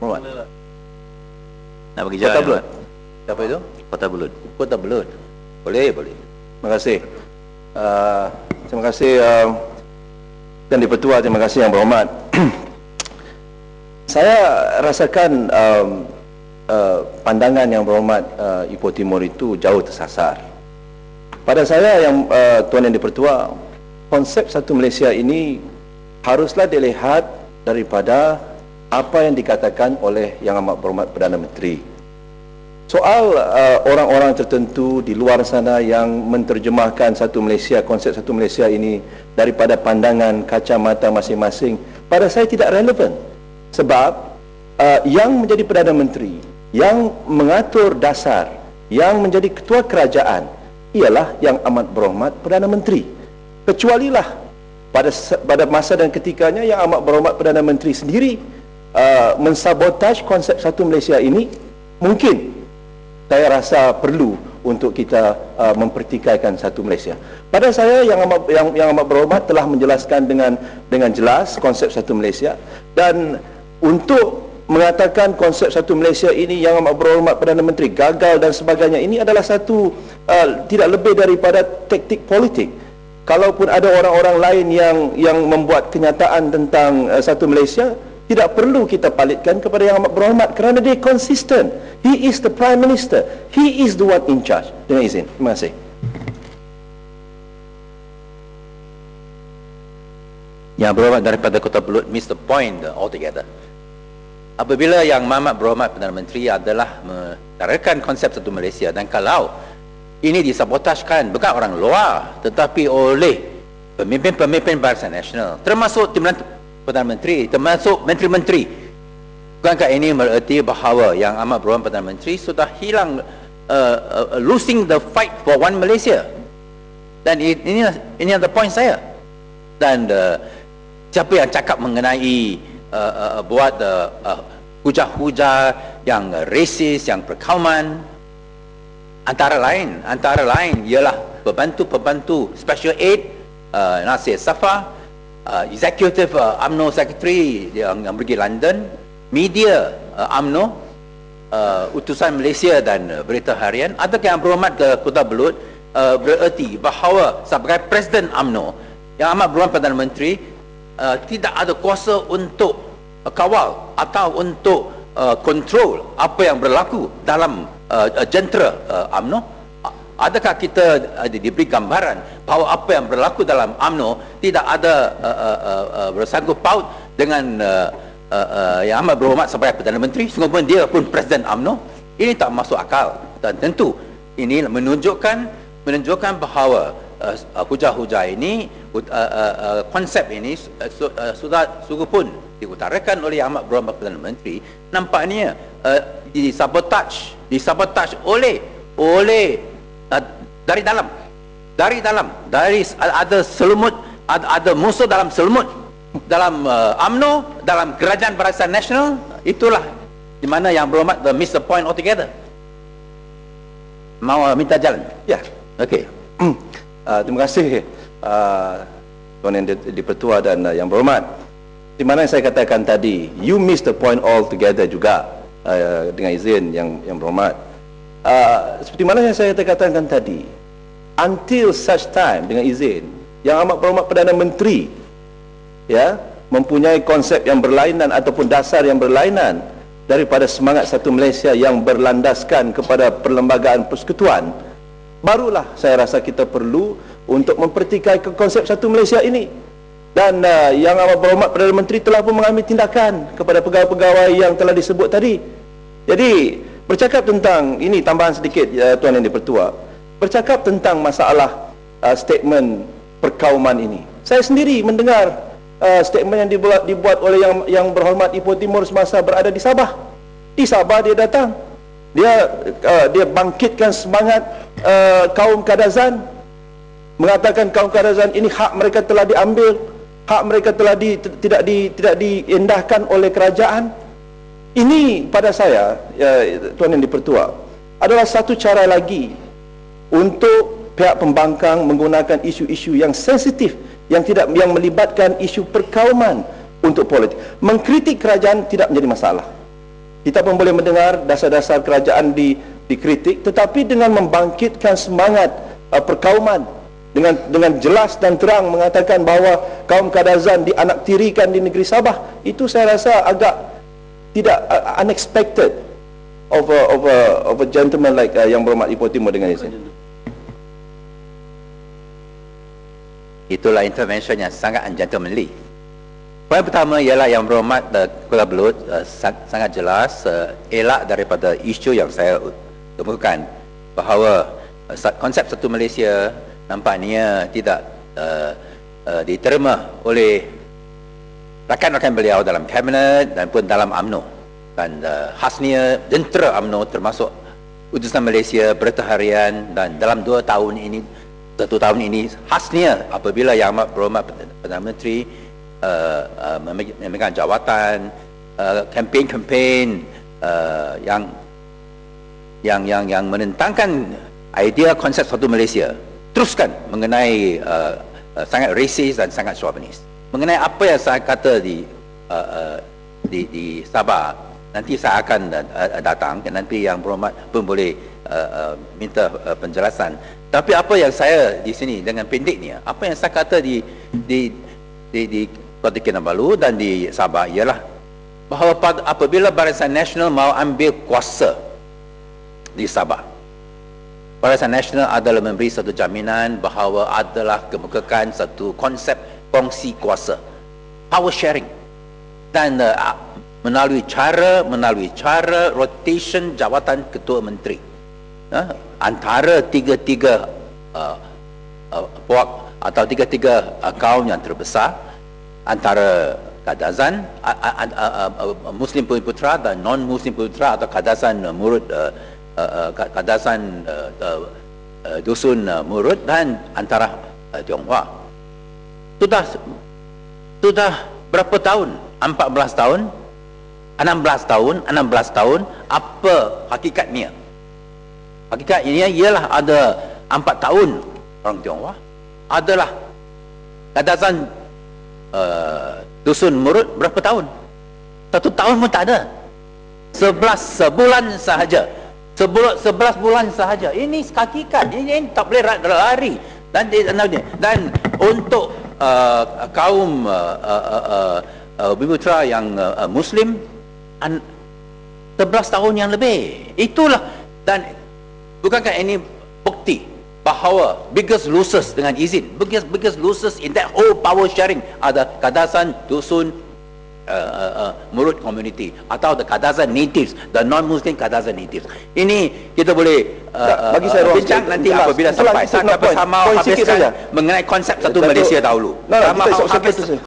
Muhammad. Nak bagi Kota jawapan. Belud. Siapa itu? Kota Belud. Kota Belud. Boleh. Terima kasih. Terima kasih dan Dipertua, terima kasih Yang Berhormat. Saya rasakan pandangan Yang Berhormat Ipoh Timur itu jauh tersasar. Pada saya Tuan Yang Dipertua, konsep satu Malaysia ini haruslah dilihat daripada apa yang dikatakan oleh Yang Amat Berhormat Perdana Menteri. Soal orang-orang tertentu di luar sana yang menterjemahkan satu Malaysia, konsep satu Malaysia ini daripada pandangan kacamata masing-masing, pada saya tidak relevan. Sebab yang menjadi Perdana Menteri, yang mengatur dasar, yang menjadi ketua kerajaan ialah Yang Amat Berhormat Perdana Menteri. Kecualilah pada masa dan ketikanya Yang Amat Berhormat Perdana Menteri sendiri mensabotaj konsep satu Malaysia ini, mungkin saya rasa perlu untuk kita mempertikaikan satu Malaysia. Pada saya Yang Amat Berhormat telah menjelaskan dengan jelas konsep satu Malaysia, dan untuk mengatakan konsep satu Malaysia ini Yang Amat Berhormat Perdana Menteri gagal dan sebagainya, ini adalah satu tidak lebih daripada taktik politik. Kalaupun ada orang-orang lain yang membuat kenyataan tentang satu Malaysia, tidak perlu kita palitkan kepada Yang Amat Berhormat kerana dia konsisten. He is the Prime Minister. He is the one in charge. Dengan izin. Terima kasih. Yang Berhormat daripada Kota Belud miss the point altogether. Apabila Yang Amat Berhormat Perdana Menteri adalah menutarakan konsep satu Malaysia, dan kalau ini disabotajkan bukan orang luar tetapi oleh pemimpin-pemimpin Barisan Nasional, termasuk Timbalan Perdana Menteri, termasuk menteri-menteri, bukankah ini bererti bahawa Yang Amat Berhormat Perdana Menteri sudah hilang losing the fight for one Malaysia? Dan ini adalah point saya. Dan siapa yang cakap mengenai buat hujah-hujah yang rasis, yang perkauman, antara lain ialah pembantu special aid Nasir Safar, executive UMNO secretary yang pergi London, media UMNO, utusan Malaysia dan berita harian. Adakah Yang Berhormat ke Kota Belud bererti bahawa sebagai Presiden UMNO, Yang Amat Berhormat Perdana Menteri tidak ada kuasa untuk kawal atau untuk kontrol apa yang berlaku dalam jentera UMNO? Adakah kita diberi gambaran bahawa apa yang berlaku dalam UMNO tidak ada bersangkut paut dengan Yang Amat Berhormat sebagai Perdana Menteri, sungguh dia pun Presiden UMNO? Ini tak masuk akal, dan tentu ini menunjukkan bahawa hujah-hujah ini, konsep ini sudah sungguh pun diutarakan oleh Yang Amat Berhormat Perdana Menteri, nampaknya disabotaj oleh dari dalam, ada selimut, ada musuh dalam selimut, dalam UMNO, dalam Kerajaan Barisan Nasional. Itulah di mana Yang Berhormat miss the point altogether. Mau minta jalan? Ya. Okey. Terima kasih Tuan Yang Dipertua dan Yang Berhormat. Di mana saya katakan tadi, you miss the point altogether juga, dengan izin Yang Berhormat. Seperti mana yang saya katakan tadi, until such time, dengan izin, Yang Amat Berhormat Perdana Menteri mempunyai konsep yang berlainan ataupun dasar yang berlainan daripada semangat satu Malaysia yang berlandaskan kepada perlembagaan persekutuan, barulah saya rasa kita perlu untuk mempertikaikan konsep satu Malaysia ini. Dan Yang Amat Berhormat Perdana Menteri telah pun mengambil tindakan kepada pegawai-pegawai yang telah disebut tadi. Jadi bercakap tentang ini, tambahan sedikit Tuan Yang Dipertua, bercakap tentang masalah statement perkauman ini. Saya sendiri mendengar statement yang dibuat oleh Yang Berhormat Ipoh Timur semasa berada di Sabah. Di Sabah dia datang, dia bangkitkan semangat kaum Kadazan, mengatakan kaum Kadazan ini hak mereka telah diambil, hak mereka telah tidak diindahkan oleh kerajaan. Ini pada saya, Tuan Yang Dipertua, adalah satu cara lagi untuk pihak pembangkang menggunakan isu-isu yang sensitif, yang melibatkan isu perkauman untuk politik. Mengkritik kerajaan tidak menjadi masalah, kita pun boleh mendengar dasar-dasar kerajaan dikritik, tetapi dengan membangkitkan semangat perkauman, dengan jelas dan terang mengatakan bahawa kaum Kadazan dianaktirikan di negeri Sabah, itu saya rasa agak tidak unexpected of a gentleman like Yang Berhormat Ipoh Timur dengan ini. Itulah intervention yang sangat ungentlemanly. Poin pertama ialah Yang Berhormat Kota Belud sangat jelas elak daripada isu yang saya kemukakan bahawa konsep satu Malaysia nampaknya tidak diterima oleh rakan-rakan beliau dalam kabinet dan pun dalam UMNO, dan khasnya jentera UMNO termasuk Utusan Malaysia, Berita Harian, dan dalam 1 tahun ini khasnya apabila Yang Amat Berhormat Perdana Menteri memegang jawatan, kempen-kempen yang menentangkan idea konsep satu Malaysia teruskan mengenai sangat racist dan sangat chauvinis. Mengenai apa yang saya kata di Sabah, nanti saya akan datang, nanti Yang Berhormat pun boleh minta penjelasan. Tapi apa yang saya di sini dengan pendeknya, apa yang saya kata di Kota Kinabalu dan di Sabah ialah bahawa apabila Barisan Nasional mau ambil kuasa di Sabah, Barisan Nasional adalah memberi satu jaminan bahawa adalah kemukakan satu konsep kongsi kuasa, power sharing, dan melalui cara rotation jawatan ketua menteri antara tiga-tiga puak atau tiga-tiga kaum yang terbesar, antara Kadazan, Muslim Putra dan non-Muslim Putra atau Kadazan Murut, Kadazan Dusun Murut, dan antara Tionghoa. Sudah berapa tahun? 14 tahun? 16 tahun, apa hakikatnya? Hakikatnya ialah ada 4 tahun orang Tionghoa adalah Kadazan Dusun Murut berapa tahun? 1 tahun pun tak ada. 11 sahaja. 11 bulan sahaja. Ini hakikat. Ini tak boleh lari. Dan untuk kaum Bimutra yang Muslim 11 tahun yang lebih. Itulah, dan bukankah ini bukti bahawa biggest losers dengan izin, biggest losers in that whole power sharing ada Kadazan Dusun Murut community atau the Kadazan natives, the non-Muslim Kadazan natives. Ini kita boleh bagi saya bincang nanti apabila sampai. Saya bersama habiskan mengenai konsep satu Malaysia dahulu. Kita